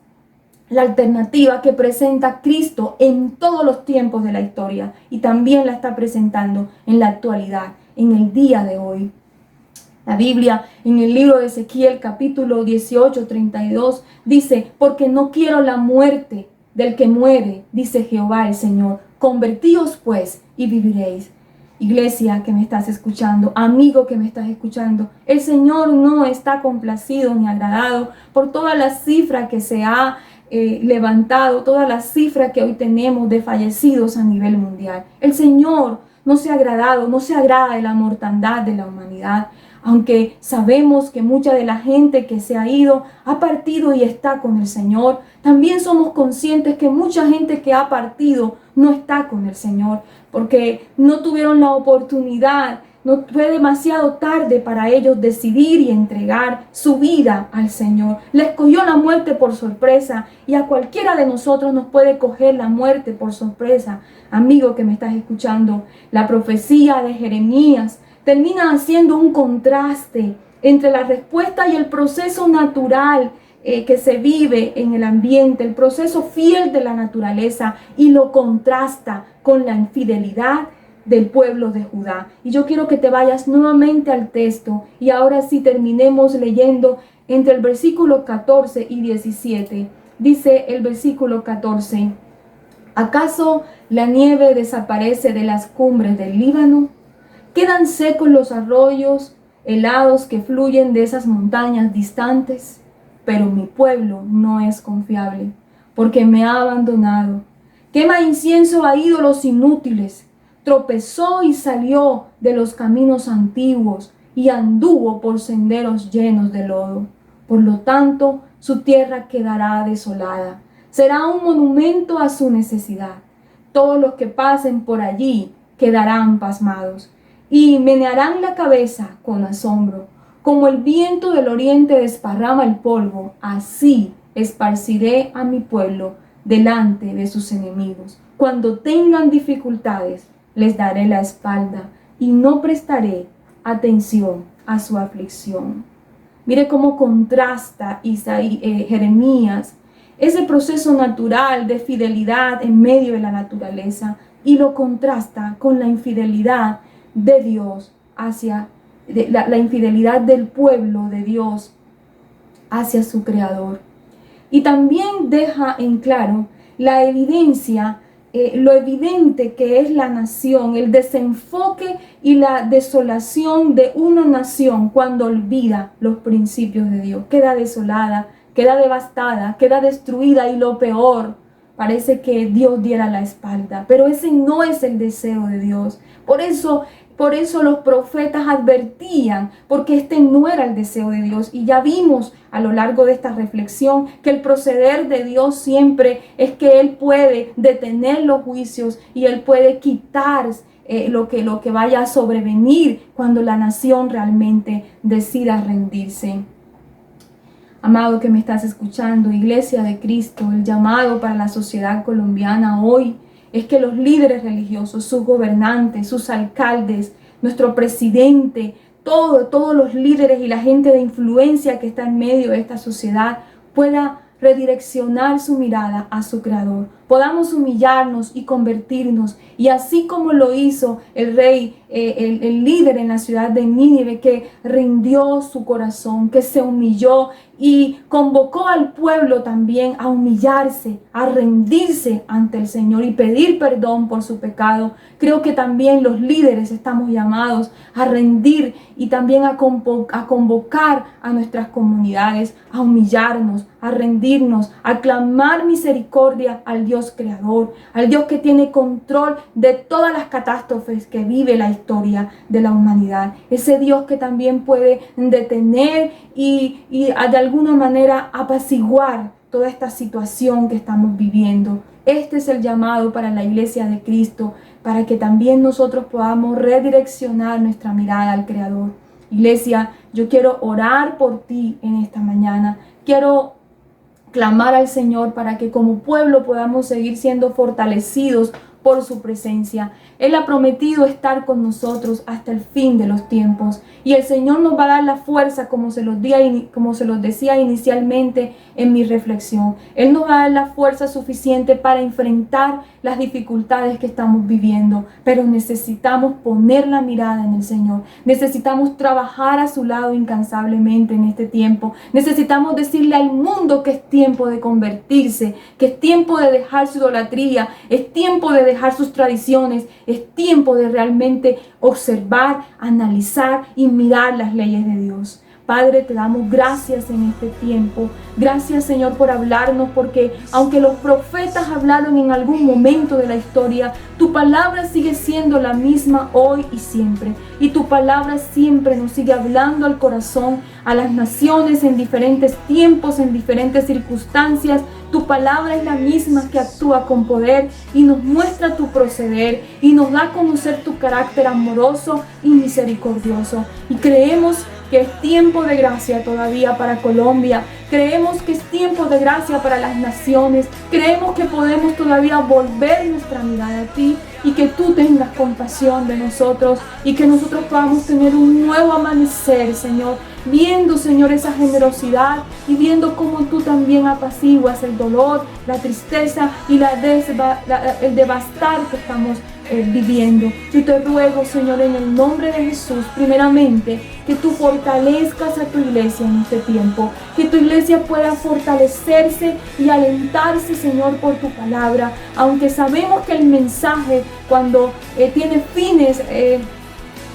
la alternativa que presenta Cristo en todos los tiempos de la historia y también la está presentando en la actualidad, en el día de hoy. La Biblia en el libro de Ezequiel capítulo 18:32 dice: porque no quiero la muerte del que muere, dice Jehová el Señor, convertíos pues y viviréis. Iglesia que me estás escuchando, amigo que me estás escuchando, el Señor no está complacido ni agradado por toda la cifra que se ha levantado, toda la cifra que hoy tenemos de fallecidos a nivel mundial. El Señor no se ha agrada de la mortandad de la humanidad, aunque sabemos que mucha de la gente que se ha ido, ha partido y está con el Señor. También somos conscientes que mucha gente que ha partido no está con el Señor, porque no tuvieron la oportunidad. No fue demasiado tarde para ellos decidir y entregar su vida al Señor. Les cogió la muerte por sorpresa y a cualquiera de nosotros nos puede coger la muerte por sorpresa. Amigo que me estás escuchando, la profecía de Jeremías termina haciendo un contraste entre la respuesta y el proceso natural que se vive en el ambiente, el proceso fiel de la naturaleza, y lo contrasta con la infidelidad del pueblo de Judá. Y yo quiero que te vayas nuevamente al texto y ahora sí terminemos leyendo entre el versículo 14 y 17. Dice el versículo 14: ¿acaso la nieve desaparece de las cumbres del Líbano? ¿Quedan secos los arroyos helados que fluyen de esas montañas distantes? Pero mi pueblo no es confiable, porque me ha abandonado. Quema incienso a ídolos inútiles. Tropezó y salió de los caminos antiguos y anduvo por senderos llenos de lodo. Por lo tanto, su tierra quedará desolada. Será un monumento a su necesidad. Todos los que pasen por allí quedarán pasmados y menearán la cabeza con asombro. Como el viento del oriente desparrama el polvo, así esparciré a mi pueblo delante de sus enemigos. Cuando tengan dificultades, les daré la espalda y no prestaré atención a su aflicción. Mire cómo contrasta Jeremías ese proceso natural de fidelidad en medio de la naturaleza y lo contrasta con la infidelidad de Dios la infidelidad del pueblo de Dios hacia su Creador. Y también deja en claro la evidencia, lo evidente que es la nación, el desenfoque y la desolación de una nación cuando olvida los principios de Dios. Queda desolada, queda devastada, queda destruida y lo peor, parece que Dios diera la espalda. Pero ese no es el deseo de Dios. Por eso los profetas advertían, porque este no era el deseo de Dios. Y ya vimos a lo largo de esta reflexión que el proceder de Dios siempre es que Él puede detener los juicios y Él puede quitar lo que vaya a sobrevenir cuando la nación realmente decida rendirse. Amado que me estás escuchando, Iglesia de Cristo, el llamado para la sociedad colombiana hoy es que los líderes religiosos, sus gobernantes, sus alcaldes, nuestro presidente, todos los líderes y la gente de influencia que está en medio de esta sociedad pueda redireccionar su mirada a su Creador. Podamos humillarnos y convertirnos, y así como lo hizo el rey, el líder en la ciudad de Nínive, que rindió su corazón, que se humilló y convocó al pueblo también a humillarse, a rendirse ante el Señor y pedir perdón por su pecado. Creo que también los líderes estamos llamados a rendir y también a convocar a nuestras comunidades, a humillarnos, a rendirnos, a clamar misericordia al Dios Creador, al Dios que tiene control de todas las catástrofes que vive la historia de la humanidad. Ese Dios que también puede detener y de alguna manera apaciguar toda esta situación que estamos viviendo. Este es el llamado para la Iglesia de Cristo, para que también nosotros podamos redireccionar nuestra mirada al Creador. Iglesia, yo quiero orar por ti en esta mañana. Quiero clamar al Señor para que como pueblo podamos seguir siendo fortalecidos por su presencia. Él ha prometido estar con nosotros hasta el fin de los tiempos. Y el Señor nos va a dar la fuerza, como se los decía inicialmente en mi reflexión. Él nos va a dar la fuerza suficiente para enfrentar las dificultades que estamos viviendo. Pero necesitamos poner la mirada en el Señor. Necesitamos trabajar a su lado incansablemente en este tiempo. Necesitamos decirle al mundo que es tiempo de convertirse, que es tiempo de dejar su idolatría, es tiempo de dejar sus tradiciones, es tiempo de realmente observar, analizar y mirar las leyes de Dios. Padre, te damos gracias en este tiempo. Gracias, Señor, por hablarnos, porque aunque los profetas hablaron en algún momento de la historia, tu palabra sigue siendo la misma hoy y siempre. Y tu palabra siempre nos sigue hablando al corazón, a las naciones en diferentes tiempos, en diferentes circunstancias. Tu palabra es la misma que actúa con poder y nos muestra tu proceder y nos da a conocer tu carácter amoroso y misericordioso. Y creemos que es tiempo de gracia todavía para Colombia. Creemos que es tiempo de gracia para las naciones. Creemos que podemos todavía volver nuestra mirada a ti y que tú tengas compasión de nosotros y que nosotros podamos tener un nuevo amanecer, Señor, viendo, Señor, esa generosidad y viendo cómo tú también apaciguas el dolor, la tristeza y el devastar que estamos viviendo. Yo te ruego, Señor, en el nombre de Jesús, primeramente, que tú fortalezcas a tu iglesia en este tiempo, que tu iglesia pueda fortalecerse y alentarse, Señor, por tu palabra, aunque sabemos que el mensaje, cuando tiene fines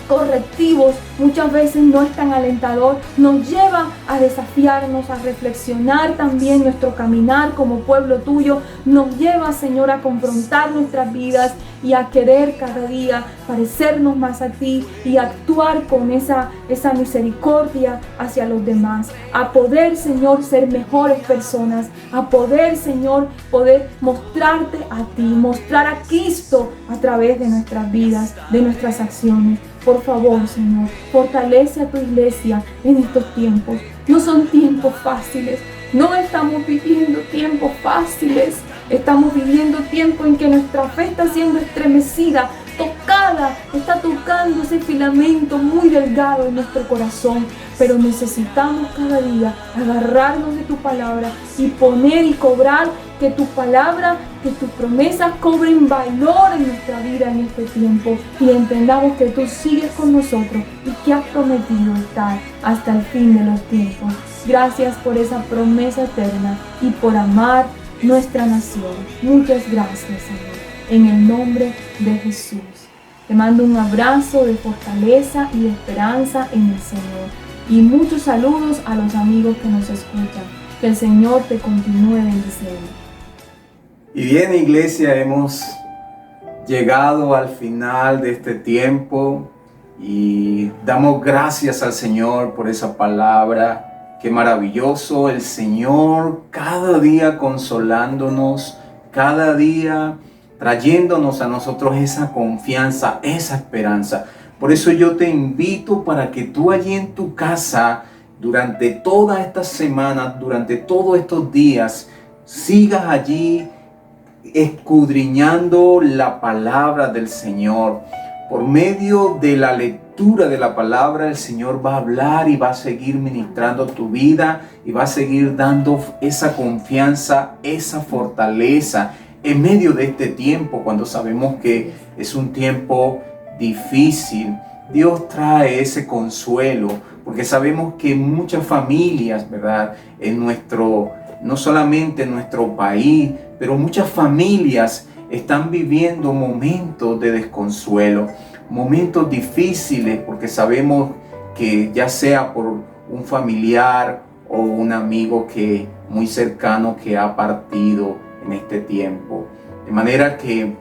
correctivos, muchas veces no es tan alentador, nos lleva a desafiarnos, a reflexionar también nuestro caminar como pueblo tuyo, nos lleva, Señor, a confrontar nuestras vidas y a querer cada día parecernos más a ti y actuar con esa misericordia hacia los demás, a poder, Señor, ser mejores personas, a poder, Señor, poder mostrarte a ti, mostrar a Cristo a través de nuestras vidas, de nuestras acciones. Por favor, Señor, fortalece a tu iglesia en estos tiempos. No son tiempos fáciles, No estamos viviendo tiempos fáciles, estamos viviendo tiempos en que nuestra fe está siendo estremecida, tocada, está tocando ese filamento muy delgado en nuestro corazón. Pero necesitamos cada día agarrarnos de tu palabra y poner y cobrar que tu palabra, que tus promesas cobren valor en nuestra vida en este tiempo y entendamos que tú sigues con nosotros y que has prometido estar hasta el fin de los tiempos. Gracias por esa promesa eterna y por amar nuestra nación. Muchas gracias, Señor. En el nombre de Jesús. Te mando un abrazo de fortaleza y de esperanza en el Señor. Y muchos saludos a los amigos que nos escuchan. Que el Señor te continúe bendiciendo. Y bien, iglesia, hemos llegado al final de este tiempo y damos gracias al Señor por esa palabra. Qué maravilloso el Señor cada día consolándonos, cada día trayéndonos a nosotros esa confianza, esa esperanza. Por eso yo te invito para que tú allí en tu casa, durante todas estas semanas, durante todos estos días, sigas allí escudriñando la palabra del Señor. Por medio de la lectura de la palabra, el Señor va a hablar y va a seguir ministrando tu vida y va a seguir dando esa confianza, esa fortaleza en medio de este tiempo, cuando sabemos que es un tiempo difícil. Dios trae ese consuelo, porque sabemos que muchas familias, ¿verdad? No solamente en nuestro país, pero muchas familias están viviendo momentos de desconsuelo, momentos difíciles, porque sabemos que ya sea por un familiar o un amigo muy cercano que ha partido en este tiempo. De manera que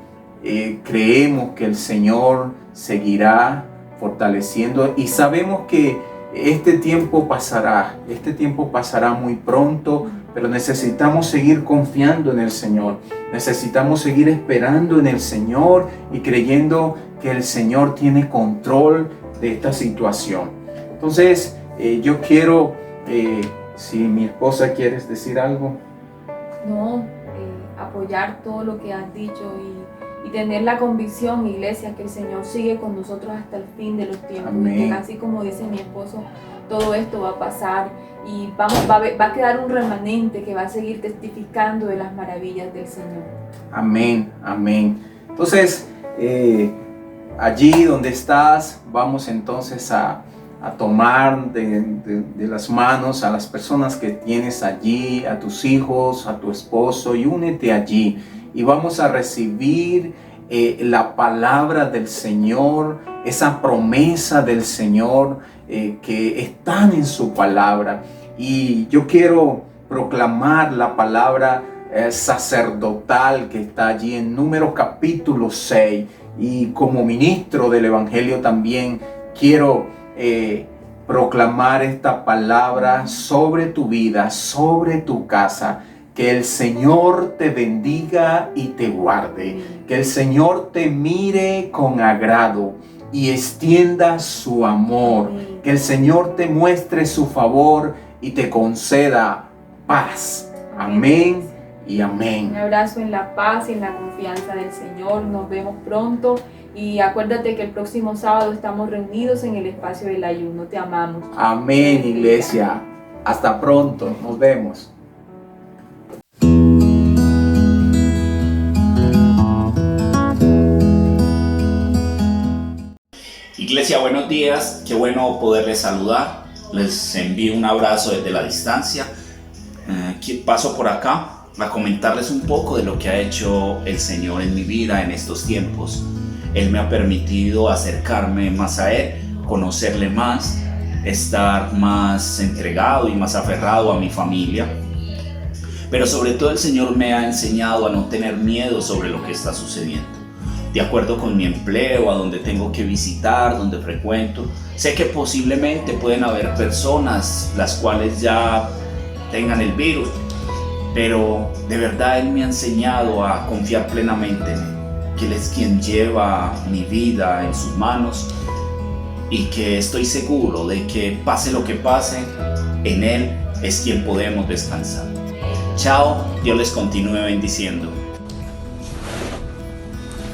creemos que el Señor seguirá fortaleciendo y sabemos que este tiempo pasará muy pronto, pero necesitamos seguir confiando en el Señor, necesitamos seguir esperando en el Señor y creyendo que el Señor tiene control de esta situación. Entonces, yo quiero, si mi esposa quieres decir algo. No, apoyar todo lo que has dicho y tener la convicción, iglesia, que el Señor sigue con nosotros hasta el fin de los tiempos. Amén. Y que así como dice mi esposo, todo esto va a pasar y va a quedar un remanente que va a seguir testificando de las maravillas del Señor. Amén, amén. Entonces, allí donde estás, vamos entonces a tomar de las manos a las personas que tienes allí, a tus hijos, a tu esposo, y únete allí. Y vamos a recibir la palabra del Señor, esa promesa del Señor que están en su palabra. Y yo quiero proclamar la palabra sacerdotal que está allí en Números capítulo 6. Y como ministro del Evangelio también quiero proclamar esta palabra sobre tu vida, sobre tu casa. Que el Señor te bendiga y te guarde. Que el Señor te mire con agrado y extienda su amor. Que el Señor te muestre su favor y te conceda paz. Amén y amén. Un abrazo en la paz y en la confianza del Señor. Nos vemos pronto. Y acuérdate que el próximo sábado estamos reunidos en el espacio del ayuno. Te amamos. Amén, iglesia. Hasta pronto. Nos vemos. Iglesia, buenos días, qué bueno poderles saludar, les envío un abrazo desde la distancia. Paso por acá a comentarles un poco de lo que ha hecho el Señor en mi vida en estos tiempos. Él me ha permitido acercarme más a Él, conocerle más, estar más entregado y más aferrado a mi familia. Pero sobre todo el Señor me ha enseñado a no tener miedo sobre lo que está sucediendo. De acuerdo con mi empleo, a donde tengo que visitar, donde frecuento, sé que posiblemente pueden haber personas las cuales ya tengan el virus, pero de verdad Él me ha enseñado a confiar plenamente en Él, que Él es quien lleva mi vida en sus manos y que estoy seguro de que pase lo que pase, en Él es quien podemos descansar. Chao, Dios les continúe bendiciendo.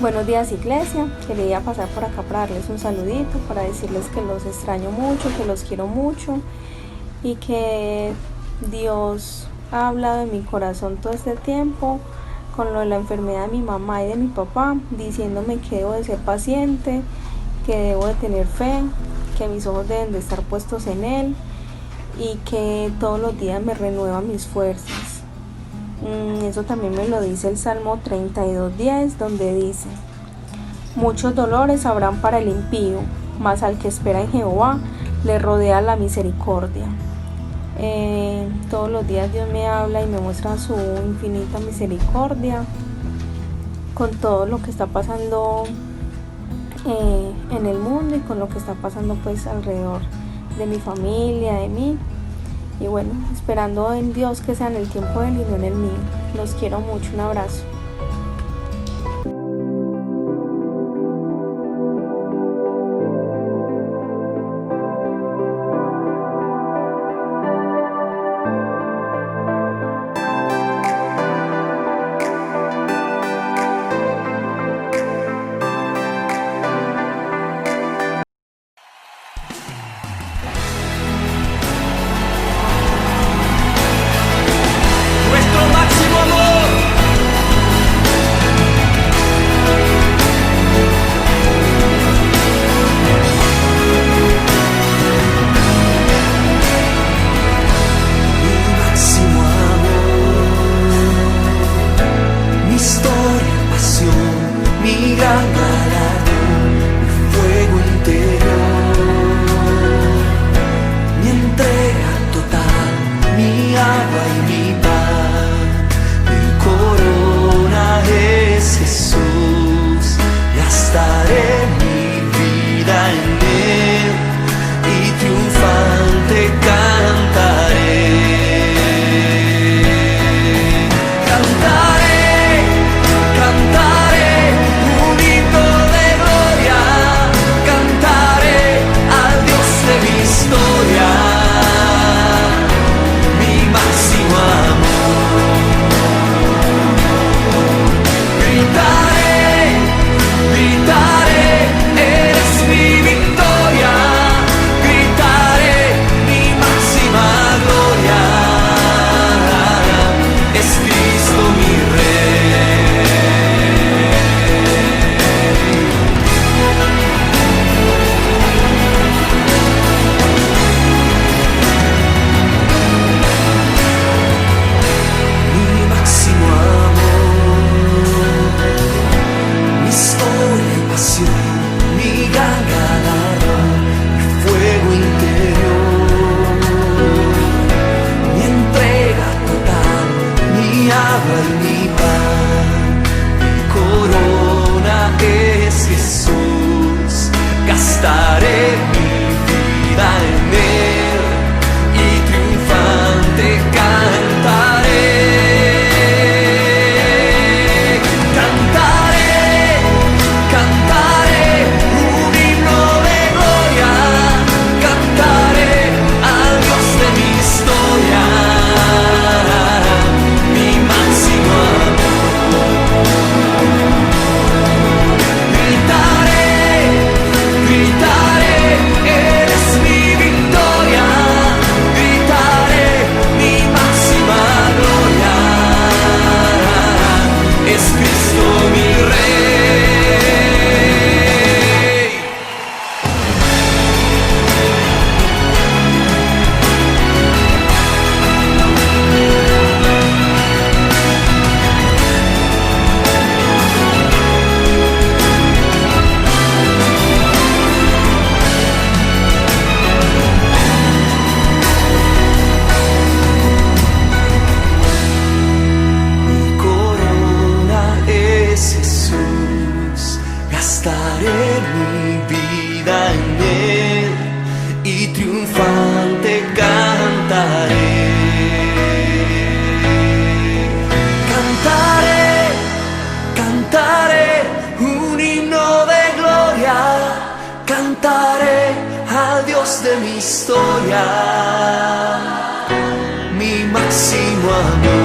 Buenos días, iglesia. Quería pasar por acá para darles un saludito, para decirles que los extraño mucho, que los quiero mucho y que Dios ha hablado en mi corazón todo este tiempo con lo de la enfermedad de mi mamá y de mi papá, diciéndome que debo de ser paciente, que debo de tener fe, que mis ojos deben de estar puestos en Él y que todos los días me renueva mis fuerzas. Eso también me lo dice el Salmo 32:10, donde dice: muchos dolores habrán para el impío, mas al que espera en Jehová le rodea la misericordia. Todos los días Dios me habla y me muestra su infinita misericordia con todo lo que está pasando en el mundo y con lo que está pasando pues alrededor de mi familia, de mí. Y bueno, esperando en Dios que sea en el tiempo de Él y no en el mío. Los quiero mucho, un abrazo. Nuestro máximo amor próximo a mí.